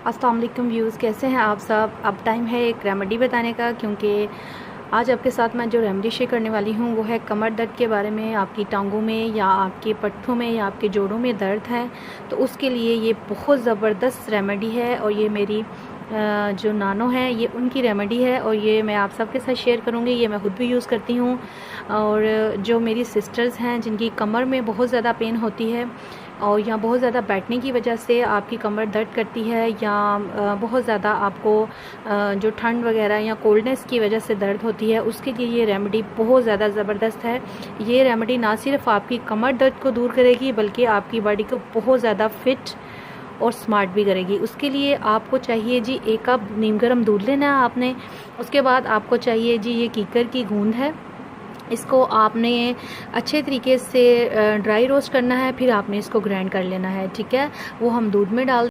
अस्सलाम वालेकुम व्यूज़, कैसे हैं आप सब। अब टाइम है एक रेमेडी बताने का, क्योंकि आज आपके साथ मैं जो रेमेडी शेयर करने वाली हूँ वो है कमर दर्द के बारे में। आपकी टांगों में या आपके पट्ठों में या आपके जोड़ों में दर्द है तो उसके लिए ये बहुत ज़बरदस्त रेमेडी है। और ये मेरी जो नानो है ये उनकी रेमेडी है और ये मैं आप सबके साथ शेयर करूँगी। ये मैं ख़ुद भी यूज़ करती हूँ। और जो मेरी सिस्टर्स हैं जिनकी कमर में बहुत ज़्यादा पेन होती है और या बहुत ज़्यादा बैठने की वजह से आपकी कमर दर्द करती है, या बहुत ज़्यादा आपको जो ठंड वगैरह या कोल्डनेस की वजह से दर्द होती है, उसके लिए ये रेमेडी बहुत ज़्यादा ज़बरदस्त है। ये रेमेडी ना सिर्फ आपकी कमर दर्द को दूर करेगी बल्कि आपकी बॉडी को बहुत ज़्यादा फिट और स्मार्ट भी करेगी। उसके लिए आपको चाहिए जी 1 कप नीम गर्म दूध लेना है आपने। उसके बाद आपको चाहिए जी ये कीकर की गूंद है, इसको आपने अच्छे तरीके से ड्राई रोस्ट करना है, फिर आपने इसको ग्राइंड कर लेना है। ठीक है, वो हम दूध में डाल